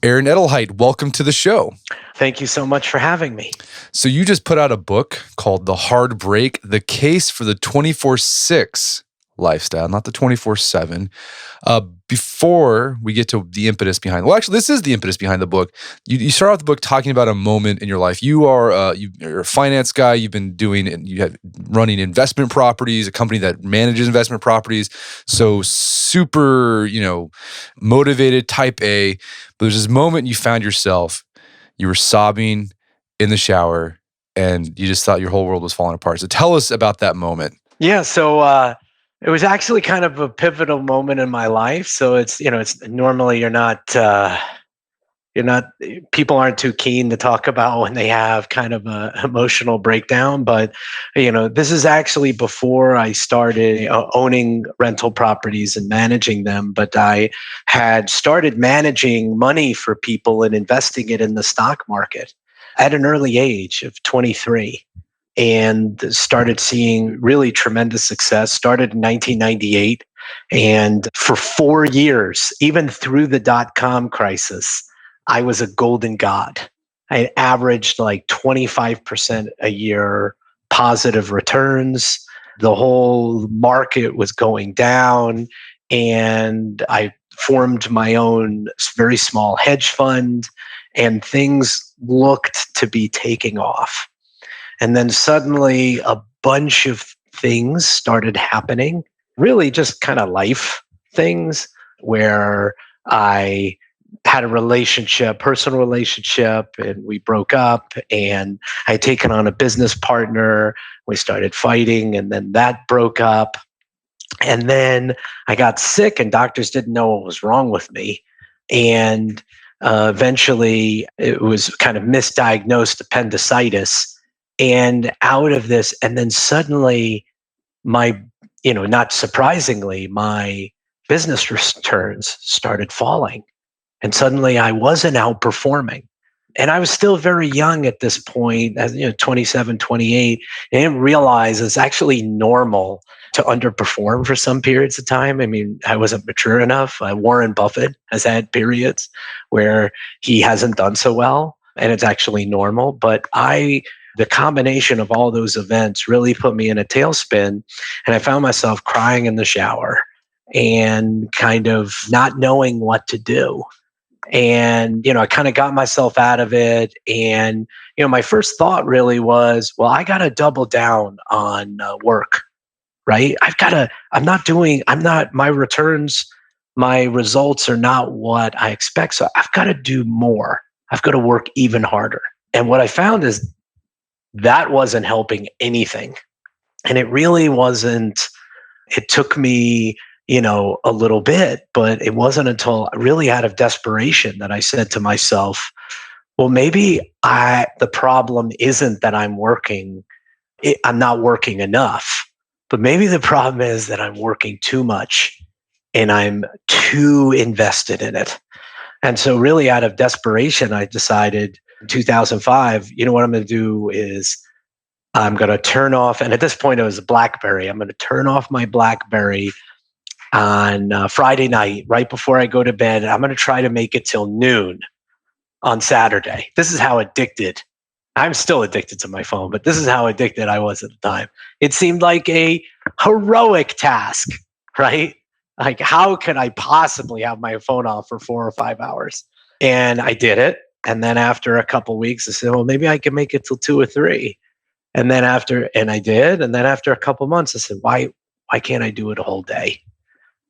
Aaron Edelheit, welcome to the show. Thank you so much for having me. So you just put out a book called The Hard Break, The Case for the 24/6 Lifestyle, not the 24/7. Before we get to the impetus behind, well, actually, this is the impetus behind the book. You start off the book talking about a moment in your life. You're a finance guy. You've been doing, and you have running investment properties, a company that manages investment properties. So super, motivated, type A. But there's this moment you found yourself. You were sobbing in the shower, and you just thought your whole world was falling apart. So tell us about that moment. Yeah, so it was actually kind of a pivotal moment in my life. So it's normally you're not people aren't too keen to talk about when they have kind of a emotional breakdown, but this is actually before I started owning rental properties and managing them. But I had started managing money for people and investing it in the stock market at an early age of 23, and started seeing really tremendous success. Started in 1998, and for 4 years, even through the dot-com crisis, I was a golden god. I averaged like 25% a year positive returns. The whole market was going down, and I formed my own very small hedge fund, and things looked to be taking off. And then suddenly a bunch of things started happening, really just kind of life things, where I had a relationship, personal relationship, and we broke up, and I had taken on a business partner. We started fighting, and then that broke up. And then I got sick, and doctors didn't know what was wrong with me. And eventually it was kind of misdiagnosed appendicitis. And out of this, and then suddenly my, not surprisingly, my business returns started falling. And suddenly I wasn't outperforming. And I was still very young at this point, as 27, 28. I didn't realize it's actually normal to underperform for some periods of time. I mean, I wasn't mature enough. Warren Buffett has had periods where he hasn't done so well, and it's actually normal. But the combination of all those events really put me in a tailspin, and I found myself crying in the shower and kind of not knowing what to do. And I kind of got myself out of it. And my first thought really was, well, I got to double down on work, right? My returns, my results are not what I expect. So I've got to do more. I've got to work even harder. And what I found is that wasn't helping anything. And it really wasn't. It took me a little bit, but it wasn't until really out of desperation that I said to myself, well, maybe the problem isn't that I'm not working enough, but maybe the problem is that I'm working too much and I'm too invested in it. And so really out of desperation, I decided in 2005, what I'm going to do is I'm going to turn off, and at this point it was a BlackBerry. I'm going to turn off my BlackBerry on Friday night, right before I go to bed. I'm going to try to make it till noon on Saturday. This is how addicted. I'm still addicted to my phone, but this is how addicted I was at the time. It seemed like a heroic task, right? Like, how could I possibly have my phone off for 4 or 5 hours? And I did it. And then after a couple of weeks, I said, well, maybe I can make it till 2 or 3. And I did. And then after a couple of months, I said, why can't I do it a whole day?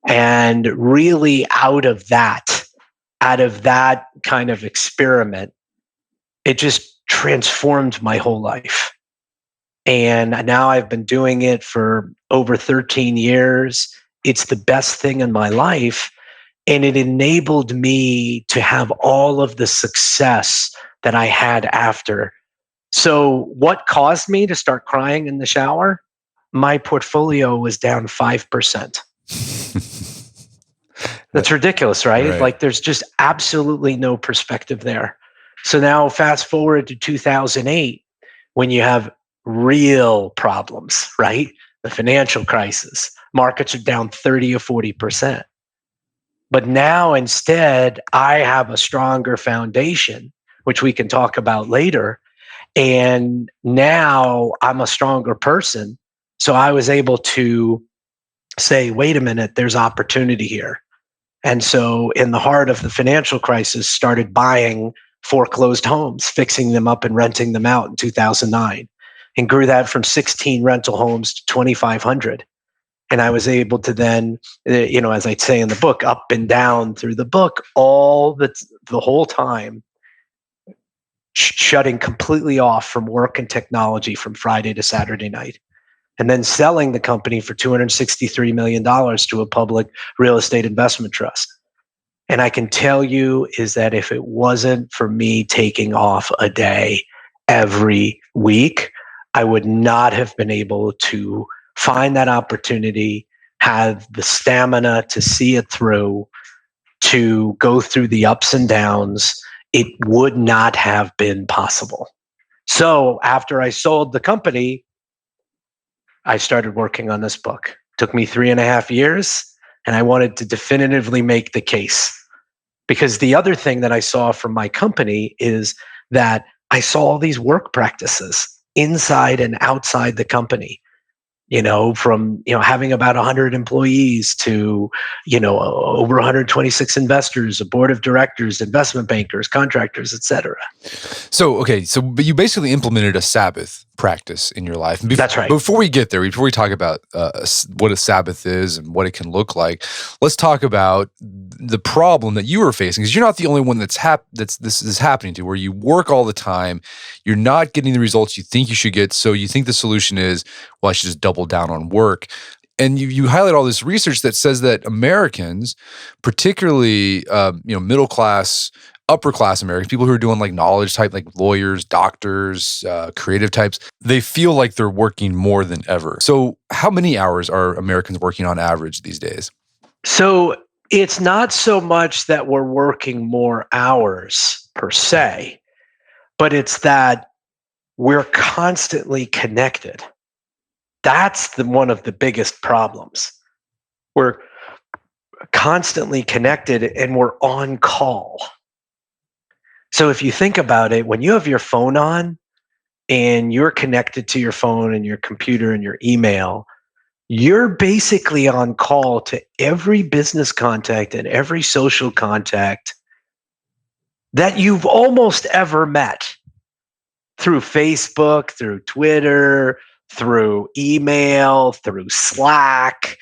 And really out of that kind of experiment, it just transformed my whole life. And now I've been doing it for over 13 years. It's the best thing in my life. And it enabled me to have all of the success that I had after. So what caused me to start crying in the shower? My portfolio was down 5%. That's ridiculous, right? Like, there's just absolutely no perspective there. So now fast forward to 2008, when you have real problems, right? The financial crisis, markets are down 30 or 40%. But now instead, I have a stronger foundation, which we can talk about later. And now I'm a stronger person. So I was able to say, wait a minute, there's opportunity here. And so in the heart of the financial crisis, started buying foreclosed homes, fixing them up and renting them out in 2009, and grew that from 16 rental homes to 2,500. And I was able to then, as I say in the book, up and down through the book, the whole time, shutting completely off from work and technology from Friday to Saturday night, and then selling the company for $263 million to a public real estate investment trust. And I can tell you is that if it wasn't for me taking off a day every week, I would not have been able to find that opportunity, have the stamina to see it through, to go through the ups and downs. It would not have been possible. So after I sold the company, I started working on this book. It took me 3.5 years, and I wanted to definitively make the case. Because the other thing that I saw from my company is that I saw all these work practices inside and outside the company, from having about 100 employees to over 126 investors, a board of directors, investment bankers, contractors, etc. But you basically implemented a Sabbath practice in your life. That's right. Before we get there, before we talk about what a Sabbath is and what it can look like, let's talk about the problem that you were facing, because you're not the only one that's this is happening to, where you work all the time, you're not getting the results you think you should get, so you think the solution is, well, I should just double down on work. And you highlight all this research that says that Americans, particularly middle class, upper class Americans, people who are doing like knowledge type, like lawyers, doctors, creative types, they feel like they're working more than ever. So how many hours are Americans working on average these days? So it's not so much that we're working more hours per se, but it's that we're constantly connected. That's one of the biggest problems. We're constantly connected and we're on call. So if you think about it, when you have your phone on and you're connected to your phone and your computer and your email, you're basically on call to every business contact and every social contact that you've almost ever met, through Facebook, through Twitter, through email, through Slack.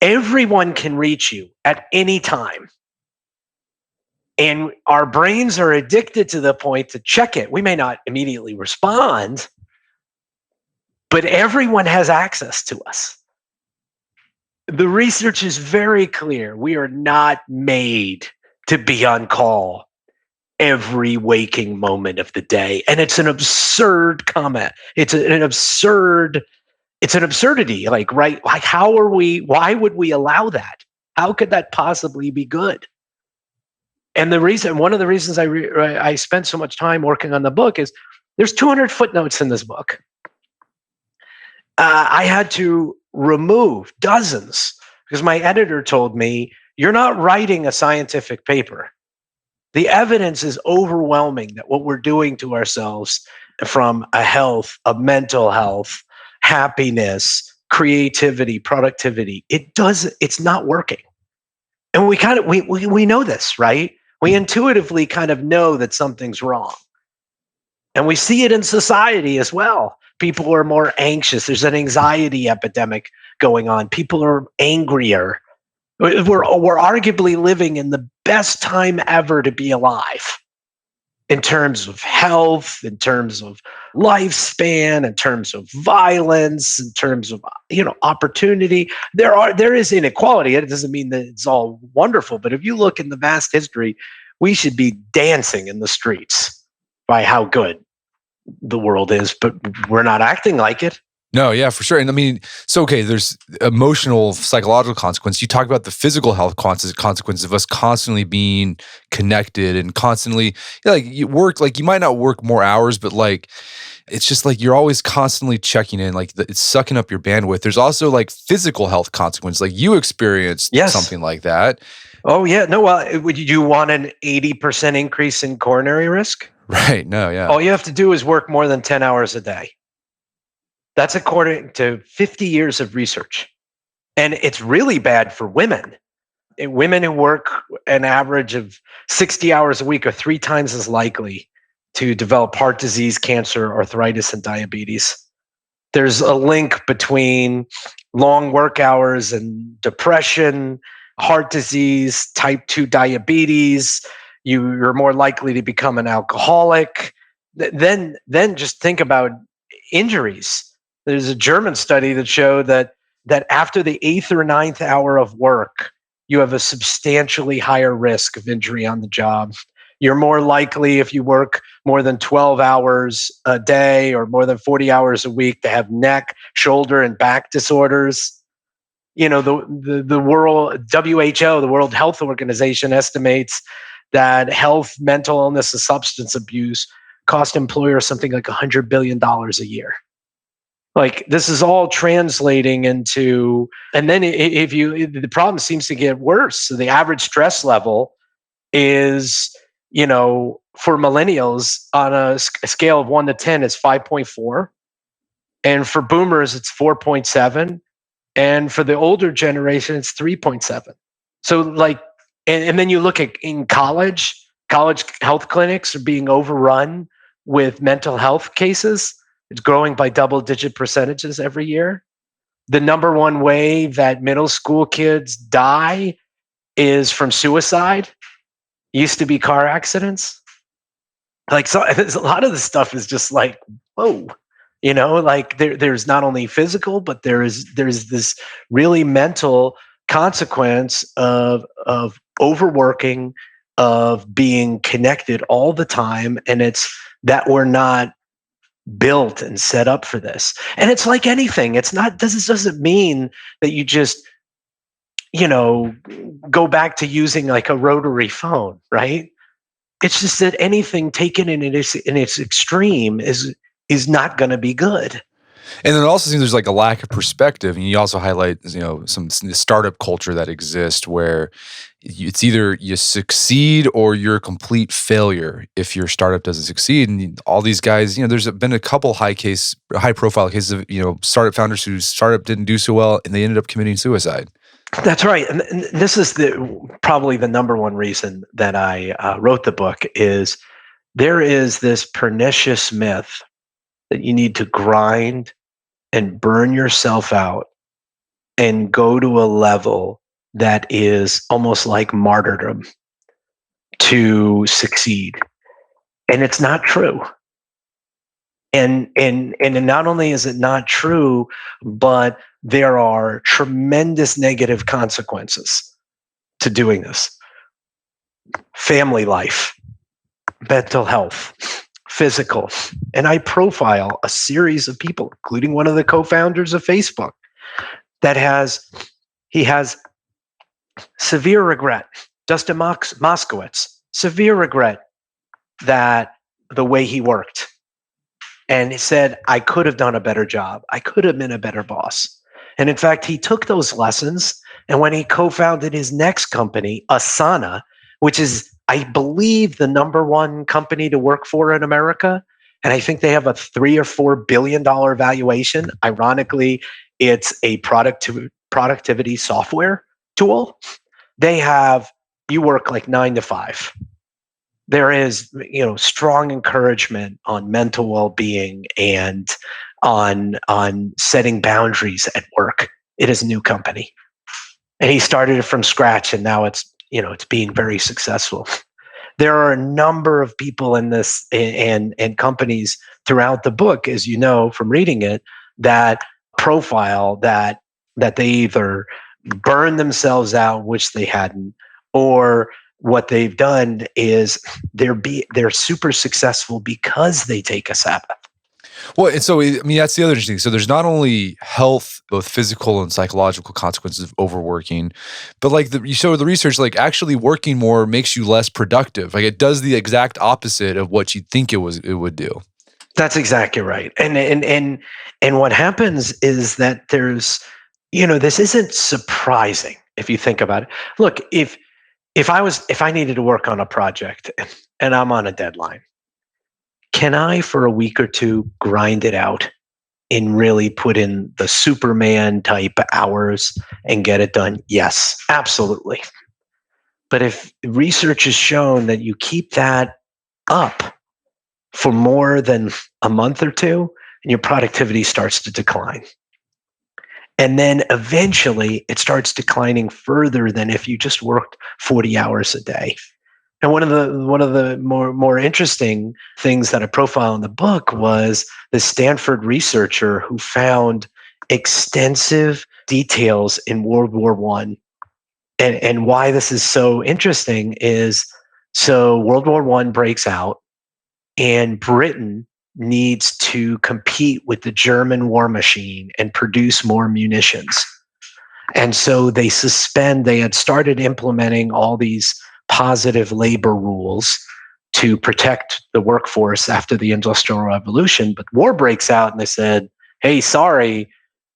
Everyone can reach you at any time. And our brains are addicted to the point to check it. We may not immediately respond, but everyone has access to us. The research is very clear. We are not made to be on call every waking moment of the day. And it's an absurd comment. It's an absurdity. Like, right? Like, why would we allow that? How could that possibly be good? And one of the reasons I spent so much time working on the book is there's 200 footnotes in this book. I had to remove dozens because my editor told me, you're not writing a scientific paper. The evidence is overwhelming that what we're doing to ourselves, from a mental health, happiness, creativity, productivity, it's not working. And we know this, right? We intuitively kind of know that something's wrong. And we see it in society as well. People are more anxious. There's an anxiety epidemic going on. People are angrier. We're arguably living in the best time ever to be alive, in terms of health, in terms of lifespan, in terms of violence, in terms of opportunity. There is inequality. It doesn't mean that it's all wonderful, but if you look in the vast history, we should be dancing in the streets by how good the world is, but we're not acting like it. No, yeah, for sure. And I mean, there's emotional, psychological consequence. You talk about the physical health consequence of us constantly being connected and constantly, you work, like you might not work more hours, but like, it's just like you're always constantly checking in, like it's sucking up your bandwidth. There's also like physical health consequence, like you experienced something like that. Oh yeah, no. Well, would you want an 80% increase in coronary risk? Right. No, yeah. All you have to do is work more than 10 hours a day. That's according to 50 years of research. And it's really bad for women. Women who work an average of 60 hours a week are 3 times as likely to develop heart disease, cancer, arthritis, and diabetes. There's a link between long work hours and depression, heart disease, type 2 diabetes. You're more likely to become an alcoholic. Then just think about injuries. There's a German study that showed that after the eighth or ninth hour of work, you have a substantially higher risk of injury on the job. You're more likely, if you work more than 12 hours a day or more than 40 hours a week, to have neck, shoulder, and back disorders. The world WHO, the World Health Organization, estimates that health, mental illness, and substance abuse cost employers something like $100 billion a year. Like, this is all translating into, and then the problem seems to get worse. So the average stress level is, for millennials on a scale of 1 to 10, it's 5.4. And for boomers, it's 4.7. And for the older generation, it's 3.7. So like, and then you look at in college health clinics are being overrun with mental health cases. It's growing by double-digit percentages every year. The number one way that middle school kids die is from suicide. Used to be car accidents. Like, so a lot of the stuff is just like, whoa, like there's not only physical, but there's this really mental consequence of overworking, of being connected all the time, and it's that we're not built and set up for this. And it's like anything. It's not, this doesn't mean that you just, go back to using like a rotary phone, right? It's just that anything taken in its extreme is not going to be good. And then it also seems there's like a lack of perspective. And you also highlight, some startup culture that exists where it's either you succeed or you're a complete failure if your startup doesn't succeed. And all these guys, there's been a couple high profile cases of, startup founders whose startup didn't do so well and they ended up committing suicide. That's right. And this is probably the number one reason that I wrote the book is there is this pernicious myth that you need to grind and burn yourself out and go to a level that is almost like martyrdom to succeed. And it's not true. And not only is it not true, but there are tremendous negative consequences to doing this. Family life, mental health, physical. And I profile a series of people, including one of the co-founders of Facebook, that has severe regret. Dustin Moskowitz, severe regret that the way he worked. And he said, I could have done a better job. I could have been a better boss. And in fact, he took those lessons, and when he co-founded his next company, Asana, which is, I believe, the number one company to work for in America, and I think they have a $3 or $4 billion valuation. Ironically, it's a productivity software tool. You work like 9 to 5. There is, strong encouragement on mental well-being and on setting boundaries at work. It is a new company, and he started it from scratch, and now it's being very successful. There are a number of people in this and companies throughout the book, as you know from reading it, that profile that they either burn themselves out, which they hadn't, or what they've done is they're super successful because they take a Sabbath. Well, and so, that's the other interesting. So there's not only health, both physical and psychological consequences of overworking, but like you show the research, like actually working more makes you less productive. Like it does the exact opposite of what you'd think it would do. That's exactly right. And what happens is that there's, this isn't surprising if you think about it. Look, if if I needed to work on a project and I'm on a deadline, can I for a week or two grind it out and really put in the Superman type hours and get it done? Yes, absolutely. But if research has shown that you keep that up for more than a month or two, and your productivity starts to decline. And then eventually it starts declining further than if you just worked 40 hours a day. And one of the more interesting things that I profile in the book was the Stanford researcher who found extensive details in World War One. And why this is so interesting is, so World War One breaks out, and Britain needs to compete with the German war machine and produce more munitions. And so they had started implementing all these positive labor rules to protect the workforce after the Industrial Revolution. But war breaks out and they said, hey, sorry,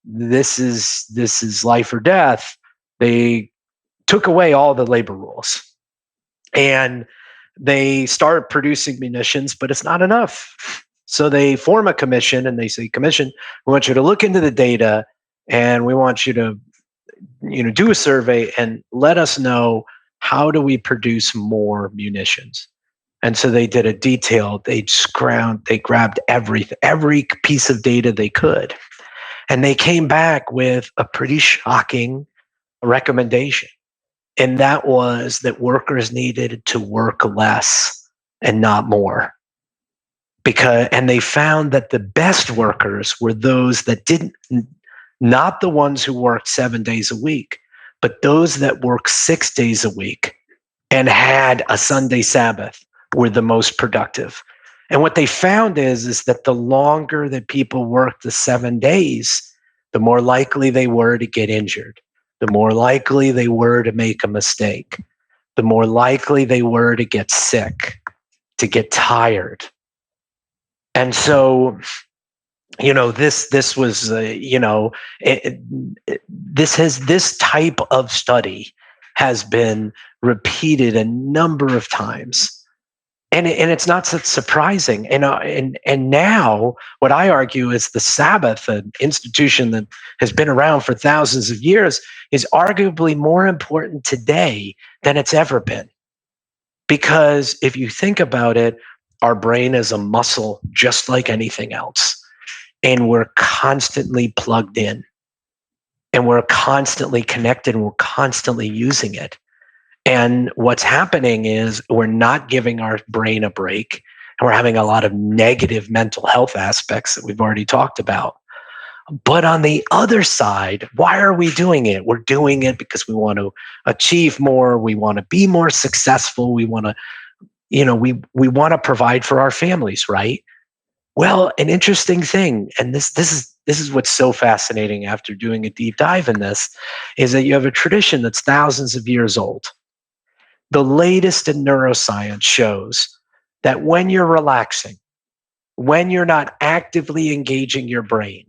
this is life or death. They took away all the labor rules. And they start producing munitions, but it's not enough. So they form a commission and they say, commission, we want you to look into the data and we want you to do a survey and let us know, how do we produce more munitions? And so they did a detailed, they grabbed every piece of data they could. And they came back with a pretty shocking recommendation. And that was that workers needed to work less and not more. And they found that the best workers were those that not the ones who worked 7 days a week, but those that worked 6 days a week and had a Sunday Sabbath were the most productive. And what they found is that the longer that people worked the 7 days, the more likely they were to get injured, the more likely they were to make a mistake, the more likely they were to get sick, to get tired. And so, this was, this type of study has been repeated a number of times. And it's not so surprising. And now what I argue is the Sabbath, an institution that has been around for thousands of years, is arguably more important today than it's ever been. Because if you think about it, our brain is a muscle just like anything else. And we're constantly plugged in. And we're constantly connected and we're constantly using it. And what's happening is we're not giving our brain a break, and we're having a lot of negative mental health aspects that we've already talked about. But on the other side, why are we doing it? We're doing it because we want to achieve more. We want to be more successful. We want to, we want to provide for our families, right? Well, an interesting thing, and this is what's so fascinating after doing a deep dive in this, is that you have a tradition that's thousands of years old. The latest in neuroscience shows that when you're relaxing, when you're not actively engaging your brain,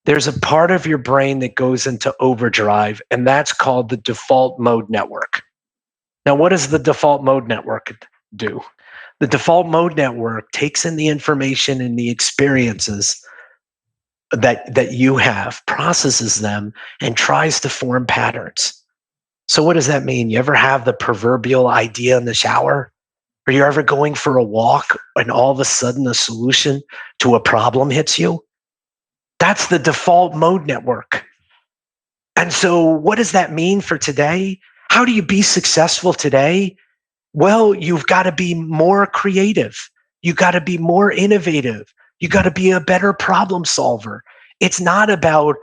there's a part of your brain that goes into overdrive, and that's called the default mode network. Now, what does the default mode network do? The default mode network takes in the information and the experiences that you have, processes them, and tries to form patterns. So what does that mean? You ever have the proverbial idea in the shower? Or you're ever going for a walk and all of a sudden a solution to a problem hits you? That's the default mode network. And so what does that mean for today? How do you be successful today? Well, you've got to be more creative. You got to be more innovative. You got to be a better problem solver. It's not about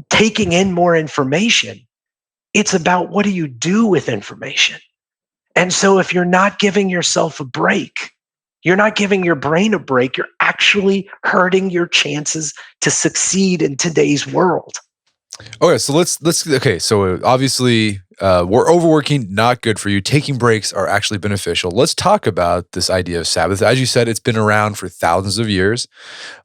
taking in more information. It's about what do you do with information. And so if you're not giving yourself a break, you're not giving your brain a break, you're actually hurting your chances to succeed in today's world. Okay, so let's okay. So obviously, We're overworking, not good for you. Taking breaks are actually beneficial. Let's talk about this idea of Sabbath. As you said, it's been around for thousands of years.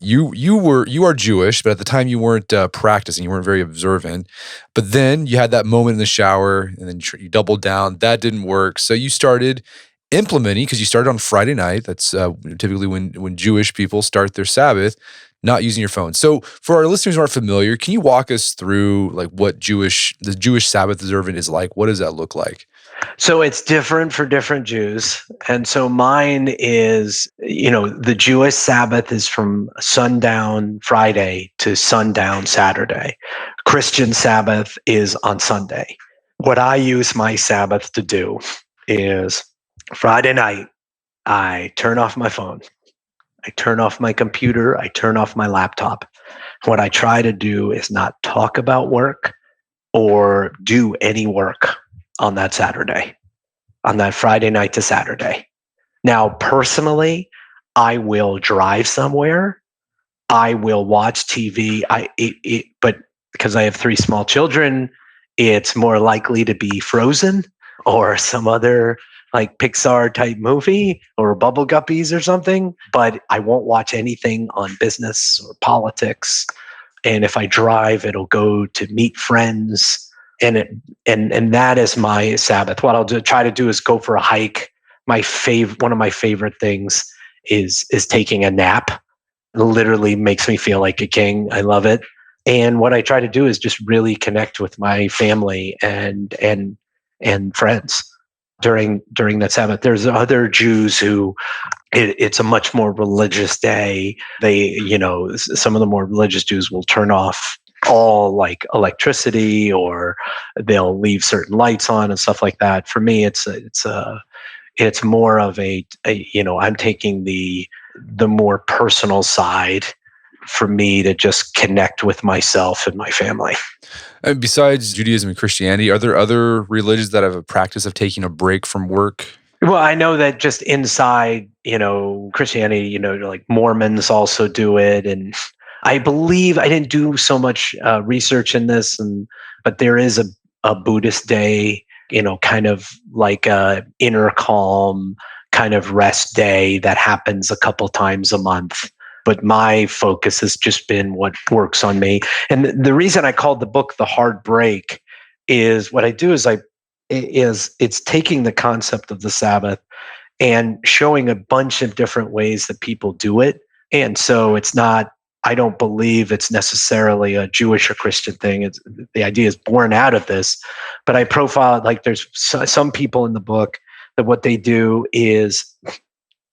You are Jewish, but at the time you weren't practicing. You weren't very observant. But then you had that moment in the shower, and then you doubled down. That didn't work, so you started implementing, because you started on Friday night. That's typically when Jewish people start their Sabbath, not using your phone. So for our listeners who aren't familiar, can you walk us through like what the Jewish Sabbath observant is like? What does that look like? So it's different for different Jews. And so mine is, the Jewish Sabbath is from sundown Friday to sundown Saturday. Christian Sabbath is on Sunday. What I use my Sabbath to do is Friday night, I turn off my phone. I turn off my computer. I turn off my laptop. What I try to do is not talk about work or do any work on that Saturday, on that Friday night to Saturday. Now, personally, I will drive somewhere. I will watch TV. But because I have 3 small children, it's more likely to be Frozen or some other like Pixar type movie or Bubble Guppies or something. But I won't watch anything on business or politics. And if I drive, it'll go to meet friends. And that is my Sabbath. What I'll try to do is go for a hike. One of my favorite things is taking a nap. It literally makes me feel like a king. I love it. And what I try to do is just really connect with my family and friends during that Sabbath. There's other Jews who it's a much more religious day. They, some of the more religious Jews will turn off all like electricity, or they'll leave certain lights on and stuff like that. For me, it's more of a I'm taking the more personal side for me to just connect with myself and my family. And besides Judaism and Christianity, are there other religions that have a practice of taking a break from work? Well, I know that just inside, Christianity, like Mormons also do it. And I believe I didn't do so much research in this, but there is a Buddhist day, kind of like a inner calm kind of rest day that happens a couple times a month. But my focus has just been what works on me. And the reason I called the book The Hard Break is what I do is it's taking the concept of the Sabbath and showing a bunch of different ways that people do it. And so I don't believe it's necessarily a Jewish or Christian thing. The idea is born out of this, but I profile, like there's some people in the book that what they do is,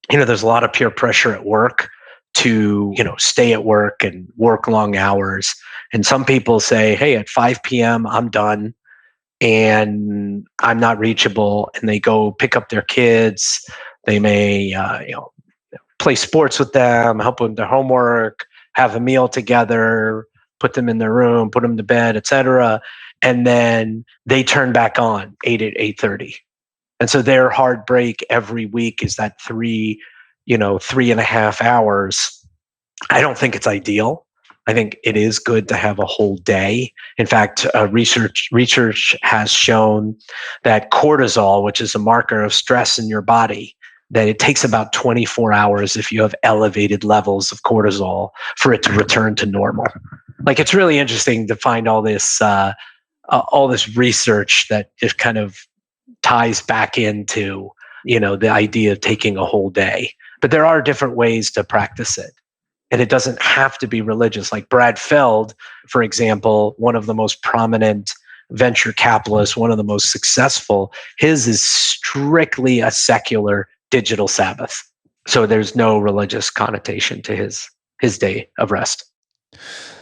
there's a lot of peer pressure at work to, stay at work and work long hours. And some people say, hey, at 5 p.m., I'm done and I'm not reachable. And they go pick up their kids. They may, play sports with them, help them with their homework, have a meal together, put them in their room, put them to bed, etc. And then they turn back on 8:30. And so their hard break every week is that 3.5 hours. I don't think it's ideal. I think it is good to have a whole day. In fact, research has shown that cortisol, which is a marker of stress in your body, that it takes about 24 hours if you have elevated levels of cortisol for it to return to normal. Like, it's really interesting to find all this research that just kind of ties back into, the idea of taking a whole day. But there are different ways to practice it. And it doesn't have to be religious. Like Brad Feld, for example, one of the most prominent venture capitalists, one of the most successful, his is strictly a secular digital Sabbath. So there's no religious connotation to his day of rest.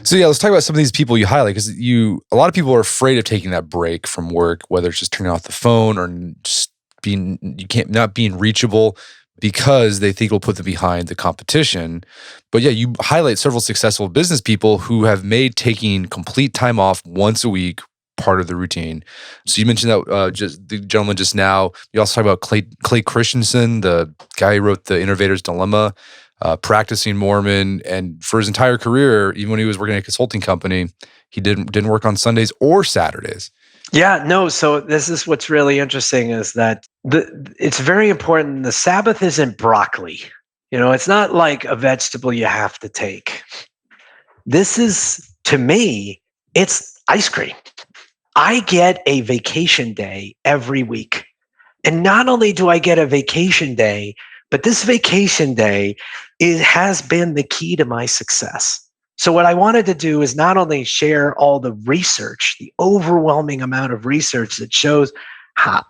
So yeah, let's talk about some of these people you highlight, because a lot of people are afraid of taking that break from work, whether it's just turning off the phone or just not being reachable, because they think it'll put them behind the competition. But yeah, you highlight several successful business people who have made taking complete time off once a week part of the routine. So you mentioned that just the gentleman just now. You also talk about Clay Christensen, the guy who wrote The Innovator's Dilemma, practicing Mormon, and for his entire career, even when he was working at a consulting company, he didn't work on Sundays or Saturdays. Yeah, no. So this is what's really interesting is that it's very important. The Sabbath isn't broccoli. It's not like a vegetable you have to take. This is, to me, it's ice cream. I get a vacation day every week. And not only do I get a vacation day, but this vacation day, it has been the key to my success. So what I wanted to do is not only share all the research, the overwhelming amount of research that shows how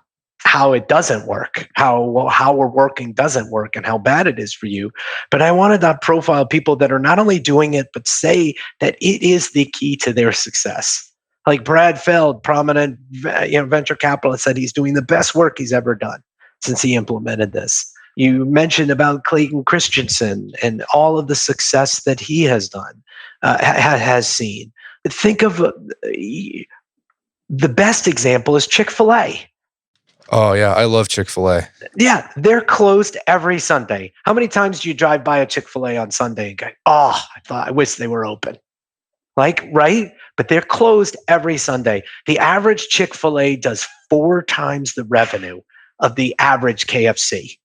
how it doesn't work, how we're working doesn't work, and how bad it is for you, but I wanted to profile people that are not only doing it but say that it is the key to their success. Like Brad Feld, prominent venture capitalist, said he's doing the best work he's ever done since he implemented this. You mentioned about Clayton Christensen and all of the success that he has done, has seen. Think of the best example is Chick-fil-A. Oh yeah, I love Chick-fil-A. Yeah, they're closed every Sunday. How many times do you drive by a Chick-fil-A on Sunday and go, "Oh, I wish they were open." Like, right? But they're closed every Sunday. The average Chick-fil-A does 4 times the revenue of the average KFC,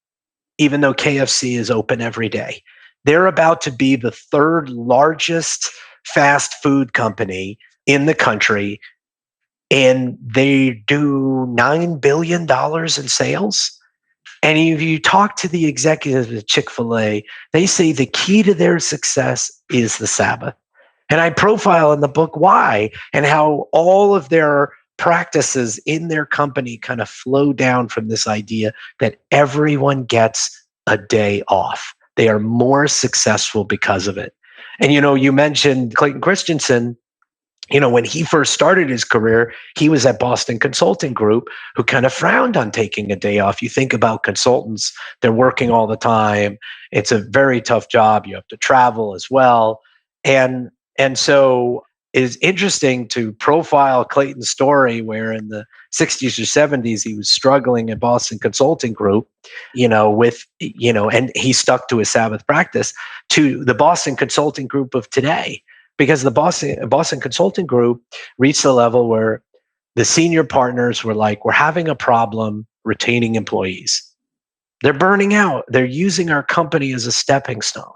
even though KFC is open every day. They're about to be the third largest fast food company in the country, and they do $9 billion in sales. And if you talk to the executives of Chick-fil-A, they say the key to their success is the Sabbath. And I profile in the book why and how all of their practices in their company kind of flow down from this idea that everyone gets a day off. They are more successful because of it. And you mentioned Clayton Christensen. When he first started his career, he was at Boston Consulting Group, who kind of frowned on taking a day off. You think about consultants, they're working all the time. It's a very tough job. You have to travel as well. And so it's interesting to profile Clayton's story, where in the 60s or 70s, he was struggling at Boston Consulting Group, and he stuck to his Sabbath practice, to the Boston Consulting Group of today, because the Boston Consulting Group reached a level where the senior partners were like, "We're having a problem retaining employees. They're burning out. They're using our company as a stepping stone.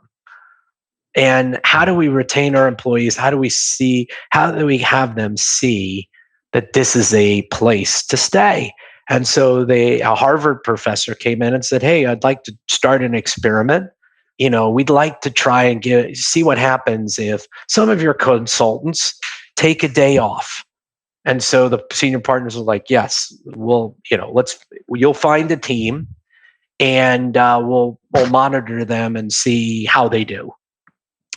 And how do we retain our employees? How do we have them see that this is a place to stay?" And so a Harvard professor came in and said, "Hey, I'd like to start an experiment. We'd like to try and see what happens if some of your consultants take a day off." And so the senior partners were like, "Yes, you'll find a team, and we'll monitor them and see how they do."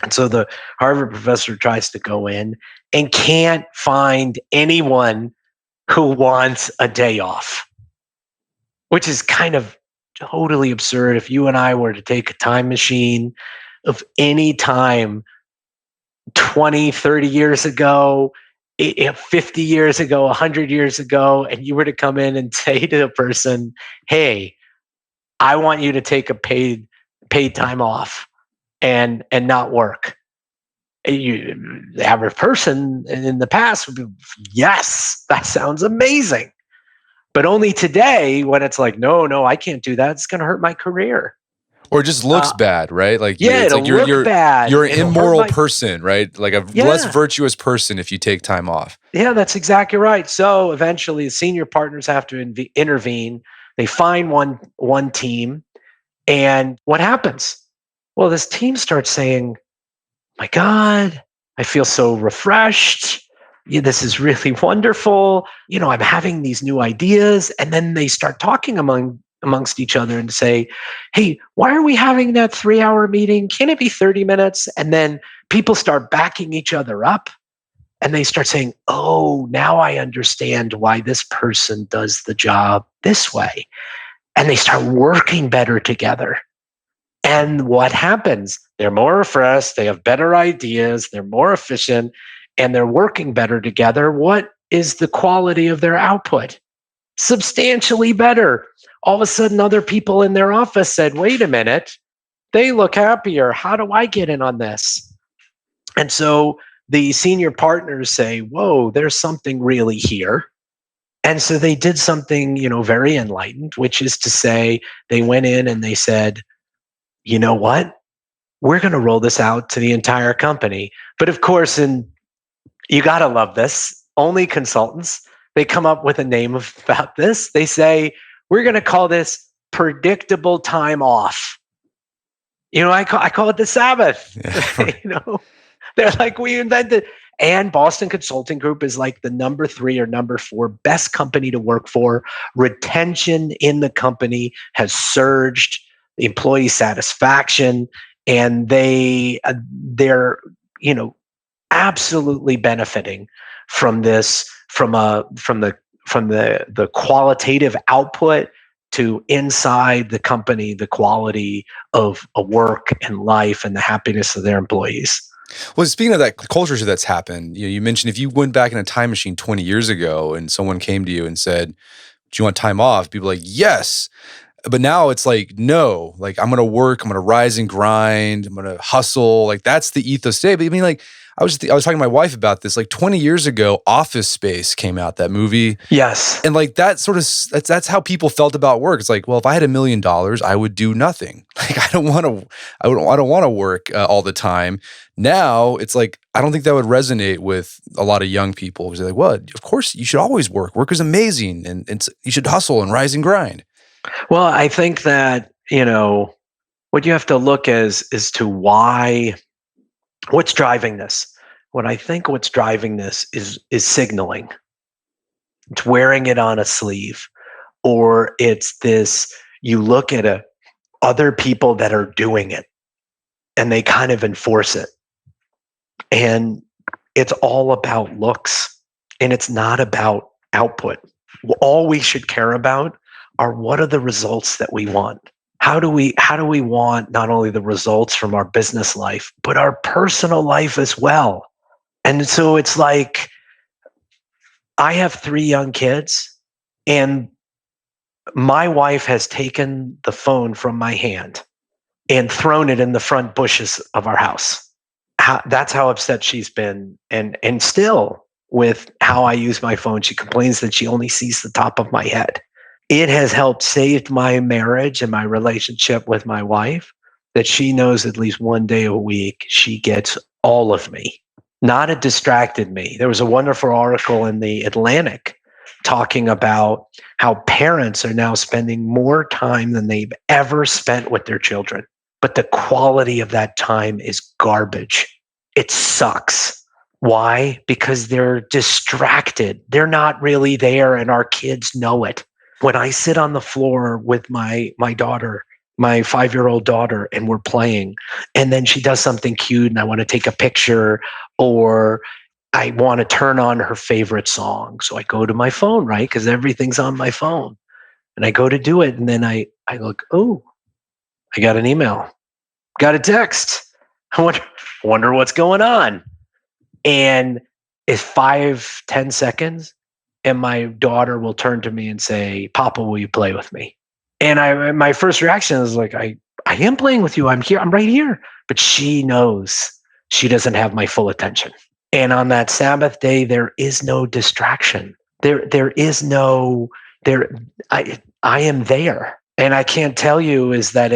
And so the Harvard professor tries to go in and can't find anyone who wants a day off, which is kind of totally absurd. If you and I were to take a time machine of any time 20, 30 years ago, 50 years ago, 100 years ago, and you were to come in and say to a person, "Hey, I want you to take a paid time off and not work." The average person in the past would be, "Yes, that sounds amazing." But only today, when it's like, "No, no, I can't do that. It's going to hurt my career." Or it just looks bad, right? Like Yeah, it's it'll like you're look you're bad. you're an It'll hurt immoral my. person, right? Like a less Yeah, virtuous person if you take time off. yeah, that's exactly right. So eventually, the senior partners have to intervene. They find one team, and what happens? Well, this team starts saying, "My God, I feel so refreshed. Yeah, this is really wonderful. I'm having these new ideas." And then they start talking amongst each other and say, "Hey, why are we having that 3-hour meeting? Can it be 30 minutes?" And then people start backing each other up, and they start saying, "Oh, now I understand why this person does the job this way." And they start working better together. And what happens? They're more refreshed, they have better ideas, they're more efficient, and they're working better together. What is the quality of their output? Substantially better. All of a sudden, other people in their office said, "Wait a minute, they look happier. How do I get in on this?" And so the senior partners say, "Whoa, there's something really here." And so they did something, very enlightened, which is to say, they went in and they said, you know what? We're going to roll this out to the entire company. But of course, and you got to love this, only consultants, they come up with a name about this. They say, we're going to call this predictable time off. I call it the Sabbath. Yeah. They're like, we invented. And Boston Consulting Group is like the number 3 or number 4 best company to work for. Retention in the company has surged, employee satisfaction, and they're absolutely benefiting from this, from the qualitative output to inside the company, the quality of a work and life and the happiness of their employees. Well, speaking of that culture shift that's happened, you mentioned if you went back in a time machine 20 years ago and someone came to you and said, do you want time off? People are like, yes. But now it's like, no, like I'm going to work, I'm going to rise and grind, I'm going to hustle. Like that's the ethos today. But I mean, like I was talking to my wife about this, like 20 years ago, Office Space came out, that movie. Yes. And like that sort of, that's how people felt about work. It's like, well, if I had $1 million, I would do nothing. Like I don't want to work all the time. Now it's like, I don't think that would resonate with a lot of young people because they're like, well, of course you should always work. Work is amazing. And you should hustle and rise and grind. Well, I think that, what you have to look as to what's driving this. What's driving this is signaling. It's wearing it on a sleeve, or it's this, you look at other people that are doing it and they kind of enforce it. And it's all about looks and it's not about output. All we should care about are what are the results that we want. How do we want not only the results from our business life, but our personal life as well? And so it's like, I have 3 young kids, and my wife has taken the phone from my hand and thrown it in the front bushes of our house. That's how upset she's been. And still, with how I use my phone, she complains that she only sees the top of my head. It has helped save my marriage and my relationship with my wife, that she knows at least one day a week she gets all of me, not a distracted me. There was a wonderful article in the Atlantic talking about how parents are now spending more time than they've ever spent with their children. But the quality of that time is garbage. It sucks. Why? Because they're distracted. They're not really there, and our kids know it. When I sit on the floor with my daughter, my 5-year-old daughter, and we're playing, and then she does something cute and I want to take a picture, or I want to turn on her favorite song. So I go to my phone, right? Because everything's on my phone. And I go to do it. And then I look, oh, I got an email, got a text. I wonder what's going on. And it's 5-10 seconds. And my daughter will turn to me and say, Papa, will you play with me? And my first reaction is like, I am playing with you. I'm here. I'm right here. But she knows she doesn't have my full attention. And on that Sabbath day, there is no distraction. There is no, I am there. And I can't tell you is that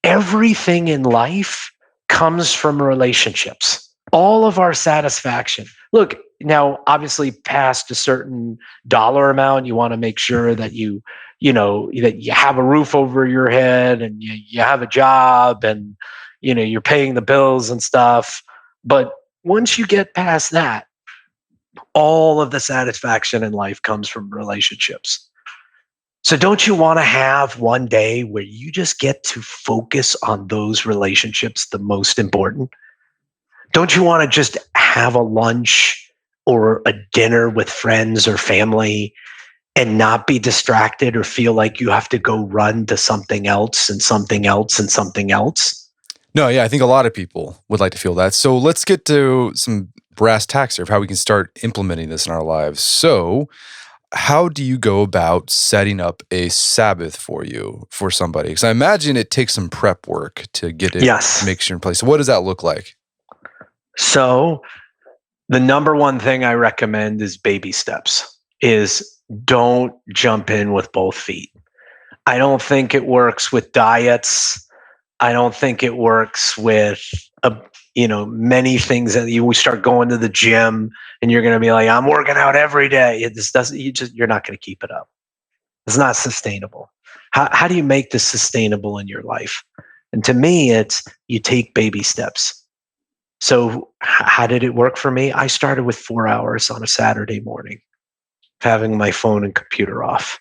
everything in life comes from relationships. All of our satisfaction. Look, now obviously past a certain dollar amount, you want to make sure that that you have a roof over your head and you have a job and you're paying the bills and stuff. But once you get past that, all of the satisfaction in life comes from relationships. So don't you want to have one day where you just get to focus on those relationships, the most important? Don't you want to just have a lunch or a dinner with friends or family and not be distracted or feel like you have to go run to something else and something else and something else? No, yeah, I think a lot of people would like to feel that. So let's get to some brass tacks here of how we can start implementing this in our lives. So how do you go about setting up a Sabbath for somebody? Because I imagine it takes some prep work to get it, Yes. make sure in place. So what does that look like? So The number one thing I recommend is baby steps. Is don't jump in with both feet. I don't think it works with diets. I don't think it works with a, many things that you start going to the gym and you're going to be like, I'm working out every day. It just doesn't. You're not going to keep it up. It's not sustainable. How do you make this sustainable in your life? And to me, it's you take baby steps. So how did it work for me? I started with 4 hours on a Saturday morning, having my phone and computer off.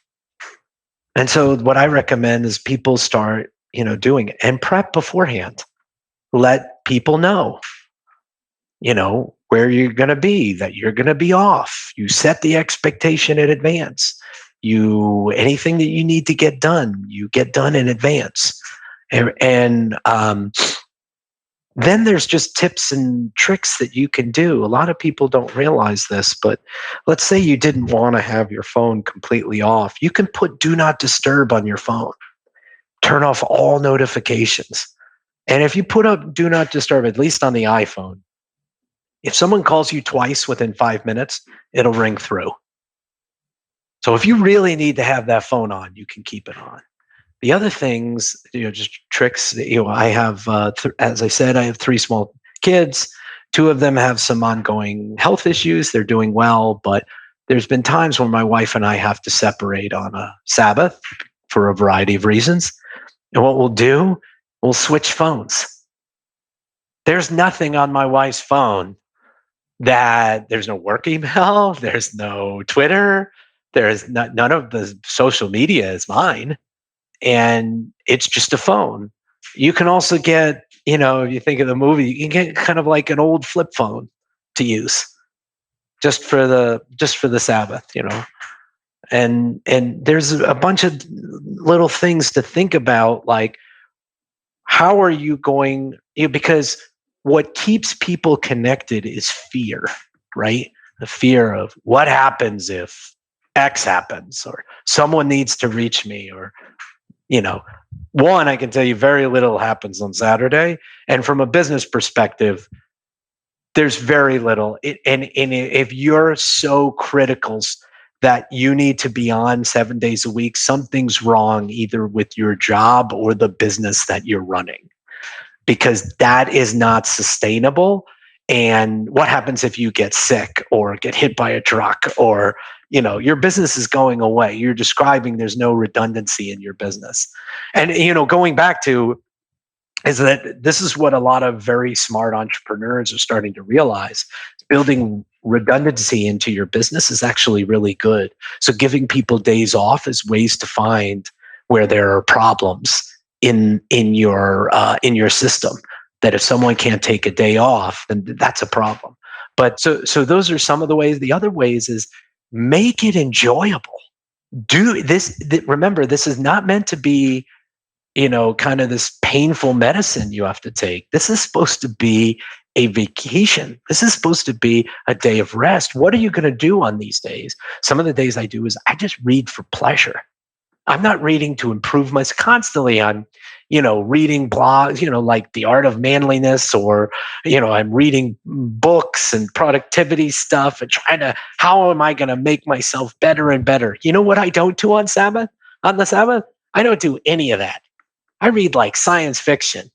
And so what I recommend is people start, doing it and prep beforehand. Let people know, where you're going to be, that you're going to be off. You set the expectation in advance. Anything that you need to get done, you get done in advance. And then there's just tips and tricks that you can do. A lot of people don't realize this, but let's say you didn't want to have your phone completely off. You can put do not disturb on your phone. Turn off all notifications. And if you put up do not disturb, at least on the iPhone, if someone calls you twice within 5 minutes, it'll ring through. So if you really need to have that phone on, you can keep it on. The other things, just tricks. I have, as I said, I have 3 small kids. 2 of them have some ongoing health issues. They're doing well, but there's been times when my wife and I have to separate on a Sabbath for a variety of reasons. And what we'll do, we'll switch phones. There's nothing on my wife's phone there's no work email, there's no Twitter, there's none of the social media is mine. And it's just a phone. You can also get, if you think of the movie, you can get kind of like an old flip phone to use just for the Sabbath, And there's a bunch of little things to think about, like how are you going, because what keeps people connected is fear, right? The fear of what happens if X happens, or someone needs to reach me, or one, I can tell you very little happens on Saturday. And from a business perspective, there's very little. And if you're so critical that you need to be on 7 days a week, something's wrong either with your job or the business that you're running, because that is not sustainable. And what happens if you get sick or get hit by a truck, or your business is going away? You're describing there's no redundancy in your business. And going back to is that this is what a lot of very smart entrepreneurs are starting to realize. Building redundancy into your business is actually really good. So giving people days off is ways to find where there are problems in your system. That if someone can't take a day off, then that's a problem. But so those are some of the ways. The other ways is make it enjoyable. Do this. Remember, this is not meant to be, kind of this painful medicine you have to take. This is supposed to be a vacation. This is supposed to be a day of rest. What are you going to do on these days? Some of the days I do is I just read for pleasure. I'm not reading to improve myself. Constantly I'm, reading blogs, like The Art of Manliness, or, I'm reading books and productivity stuff and trying to, how am I going to make myself better and better? You know what I don't do on Sabbath? On the Sabbath, I don't do any of that. I read like science fiction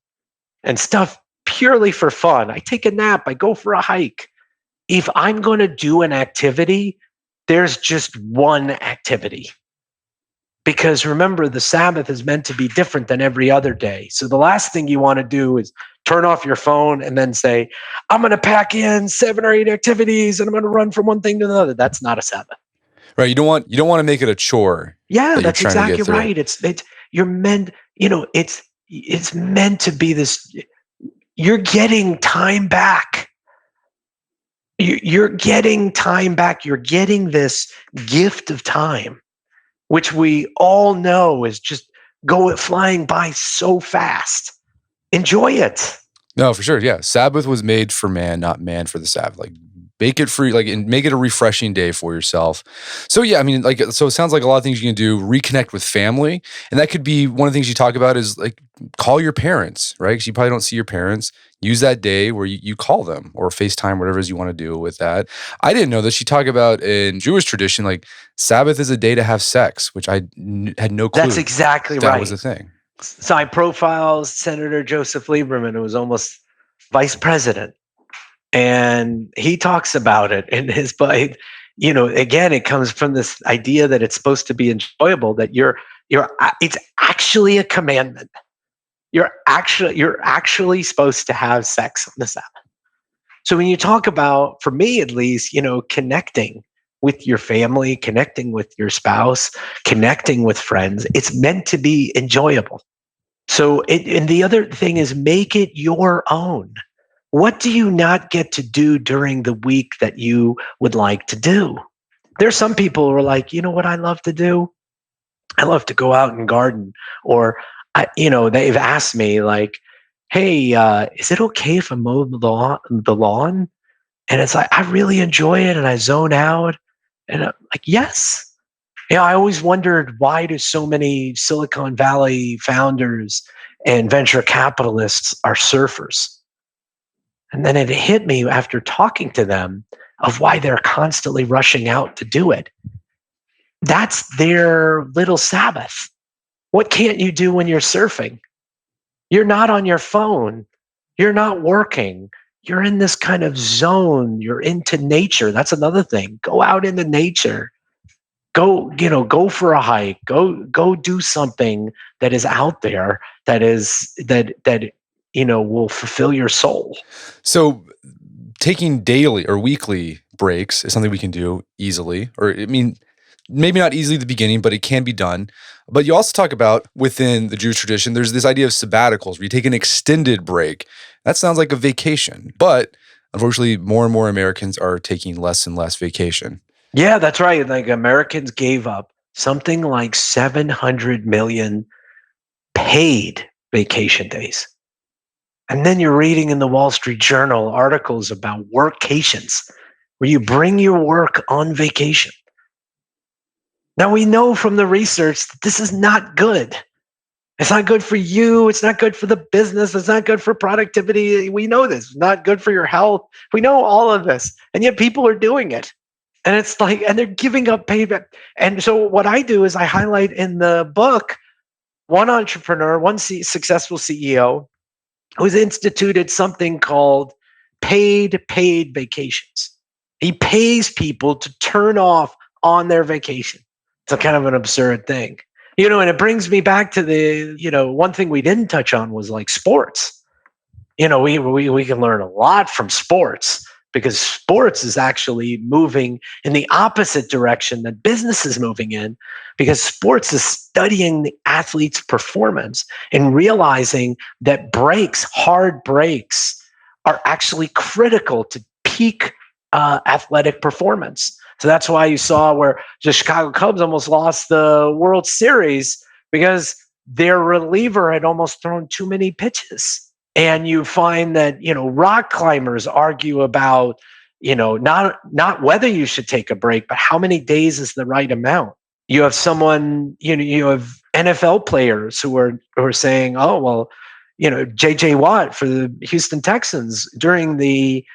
and stuff purely for fun. I take a nap. I go for a hike. If I'm going to do an activity, there's just one activity. Because remember, the Sabbath is meant to be different than every other day. So the last thing you want to do is turn off your phone and then say, I'm going to pack in 7 or 8 activities and I'm going to run from one thing to another. That's not a Sabbath. Right. You don't want to make it a chore. Yeah, that's exactly right. It's you're meant, it's meant to be this, you're getting time back. You're getting time back. You're getting this gift of time, which we all know is just flying by so fast. Enjoy it. No, for sure. Yeah. Sabbath was made for man, not man for the Sabbath. Like Bake it free, like, and make it a refreshing day for yourself. So yeah, I mean, like, so it sounds like a lot of things you can do. Reconnect with family, and that could be one of the things you talk about is like call your parents, right? Because you probably don't see your parents. Use that day where you call them or FaceTime, whatever it is you want to do with that. I didn't know this. You talk about in Jewish tradition, like Sabbath is a day to have sex, which had no That's clue exactly that was right. a thing. So I profiled Senator Joseph Lieberman, who was almost vice president, and he talks about it in his book. Again, it comes from this idea that it's supposed to be enjoyable, that it's actually a commandment. You're actually supposed to have sex on the Sabbath. So when you talk about, for me at least, connecting with your family, connecting with your spouse, connecting with friends, it's meant to be enjoyable. So and the other thing is, make it your own. What do you not get to do during the week that you would like to do? There's some people who are like, you know what I love to do? I love to go out and garden. Or, they've asked me like, hey, is it okay if I mow the lawn? And it's like, I really enjoy it and I zone out. And I'm like, yes. I always wondered, why do so many Silicon Valley founders and venture capitalists are surfers? And then it hit me after talking to them of why they're constantly rushing out to do it. That's their little Sabbath. What can't you do when you're surfing? You're not on your phone. You're not working. You're in this kind of zone. You're into nature. That's another thing. Go out into nature. Go for a hike. Go do something that is out there that will fulfill your soul. So taking daily or weekly breaks is something we can do easily, or I mean, maybe not easily at the beginning, but it can be done. But you also talk about within the Jewish tradition, there's this idea of sabbaticals where you take an extended break. That sounds like a vacation, but unfortunately, more and more Americans are taking less and less vacation. Yeah, that's right. Like, Americans gave up something like 700 million paid vacation days. And then you're reading in the Wall Street Journal articles about workations, where you bring your work on vacation. Now, we know from the research that this is not good. It's not good for you. It's not good for the business. It's not good for productivity. We know this. It's not good for your health. We know all of this. And yet people are doing it. And it's like, and they're giving up payback. And so what I do is I highlight in the book one entrepreneur, one successful CEO who's instituted something called paid vacations. He pays people to turn off on their vacation. It's a kind of an absurd thing. And it brings me back to one thing we didn't touch on was like sports. We can learn a lot from sports, because sports is actually moving in the opposite direction that business is moving in, because sports is studying the athlete's performance and realizing that hard breaks, are actually critical to peak athletic performance. So that's why you saw where the Chicago Cubs almost lost the World Series, because their reliever had almost thrown too many pitches. And you find that, rock climbers argue about, not whether you should take a break, but how many days is the right amount. You have you have NFL players who are saying, oh, well, JJ Watt for the Houston Texans during the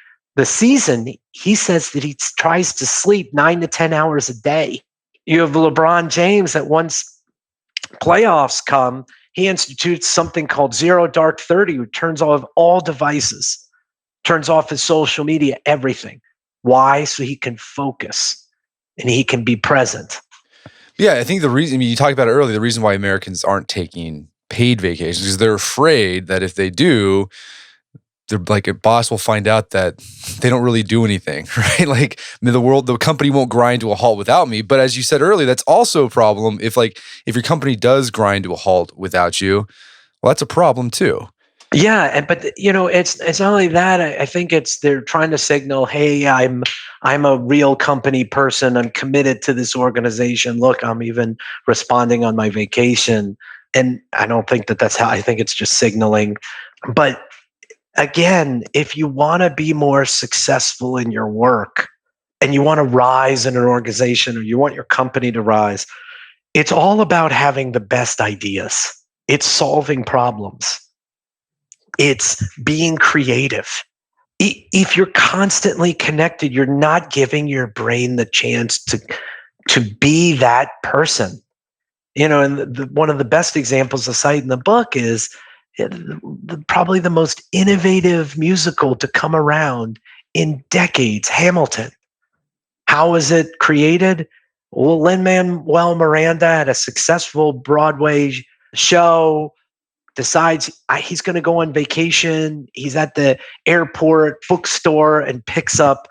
season, he says that he tries to sleep 9 to 10 hours a day. You have LeBron James that once playoffs come, he institutes something called Zero Dark 30, who turns off all devices, turns off his social media, everything. Why? So he can focus and he can be present. Yeah, I think the reason, you talked about it earlier, the reason why Americans aren't taking paid vacations is they're afraid that if they do, they're like, a boss will find out that they don't really do anything, right? Like, the company won't grind to a halt without me. But as you said earlier, that's also a problem. If your company does grind to a halt without you, well, that's a problem too. Yeah, but it's not only that. I think they're trying to signal, hey, I'm a real company person. I'm committed to this organization. Look, I'm even responding on my vacation. And I don't think that's how. I think it's just signaling. But again, if you want to be more successful in your work and you want to rise in an organization or you want your company to rise, it's all about having the best ideas. It's solving problems. It's being creative. If you're constantly connected, you're not giving your brain the chance to be that person. And one of the best examples I cite in the book is probably the most innovative musical to come around in decades, Hamilton. How was it created? Well, Lin-Manuel Miranda had a successful Broadway show, decides he's going to go on vacation. He's at the airport bookstore and picks up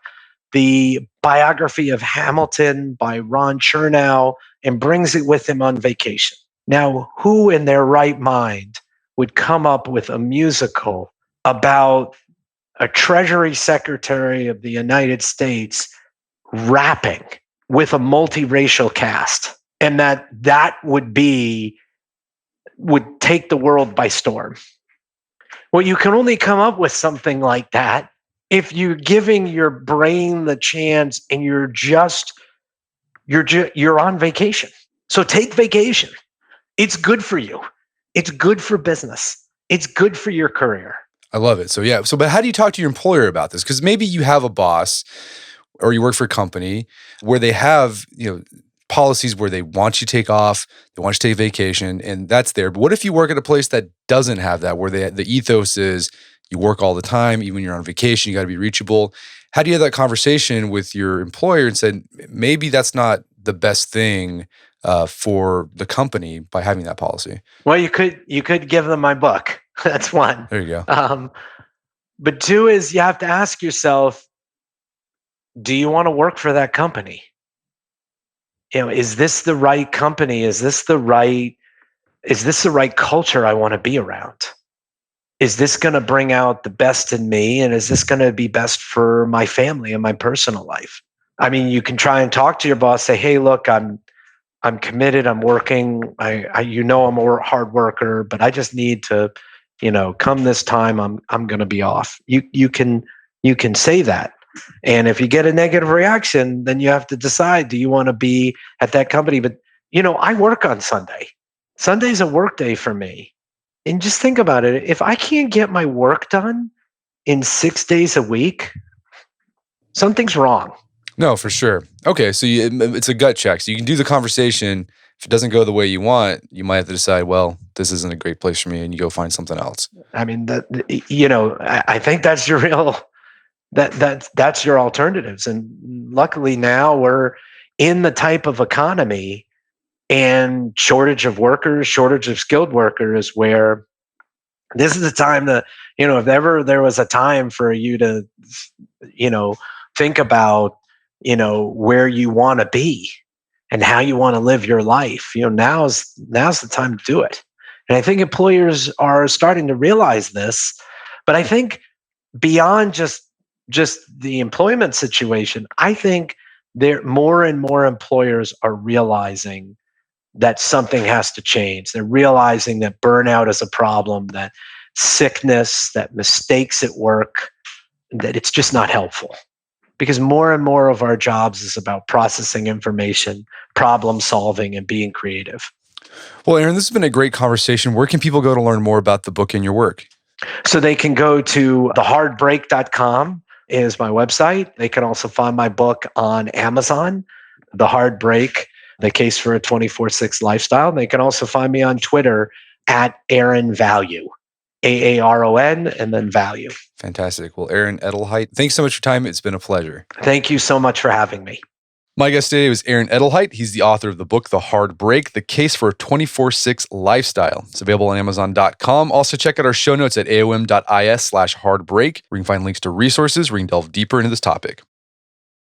the biography of Hamilton by Ron Chernow and brings it with him on vacation. Now, who in their right mind would come up with a musical about a Treasury Secretary of the United States rapping with a multiracial cast? And that would take the world by storm. Well, you can only come up with something like that if you're giving your brain the chance and you're on vacation. So take vacation. It's good for you. It's good for business. It's good for your career. I love it. So yeah. But how do you talk to your employer about this? Because maybe you have a boss or you work for a company where they have, policies where they want you to take off, they want you to take vacation, and that's there. But what if you work at a place that doesn't have that, where the ethos is you work all the time, even when you're on vacation, you got to be reachable? How do you have that conversation with your employer and say, maybe that's not the best thing for the company by having that policy? Well, you could give them my book. That's one. There you go. But two is you have to ask yourself, do you want to work for that company? Is this the right company? Is this the right culture I want to be around? Is this going to bring out the best in me? And is this going to be best for my family and my personal life? I mean, you can try and talk to your boss, say, hey, look, I'm committed. I'm working. I'm a hard worker, but I just need to, come this time, I'm going to be off. You can say that. And if you get a negative reaction, then you have to decide, do you want to be at that company? But, I work on Sunday. Sunday's a work day for me. And just think about it. If I can't get my work done in 6 days a week, something's wrong. No, for sure. Okay, so it's a gut check. So you can do the conversation. If it doesn't go the way you want, you might have to decide, well, this isn't a great place for me, and you go find something else. I mean, I think that's your real... That's your alternatives. And luckily now we're in the type of economy and shortage of workers, shortage of skilled workers, where this is the time that, if ever there was a time for you to, think about, where you want to be and how you want to live your life, now's the time to do it. And I think employers are starting to realize this, but I think beyond just the employment situation, I think more and more employers are realizing that something has to change. They're realizing that burnout is a problem, that sickness, that mistakes at work, that it's just not helpful. Because more and more of our jobs is about processing information, problem solving, and being creative. Well, Aaron, this has been a great conversation. Where can people go to learn more about the book and your work? So they can go to thehardbreak.com is my website. They can also find my book on Amazon, The Hard Break, The Case for a 24/6 Lifestyle. And they can also find me on Twitter at Aaron Value, AARON, and then Value. Fantastic. Well, Aaron Edelheit, thanks so much for your time. It's been a pleasure. Thank you so much for having me. My guest today was Aaron Edelheit. He's the author of the book, The Hard Break, The Case for a 24/6 Lifestyle. It's available on Amazon.com. Also, check out our show notes at aom.is/hardbreak, where you can find links to resources where you can delve deeper into this topic.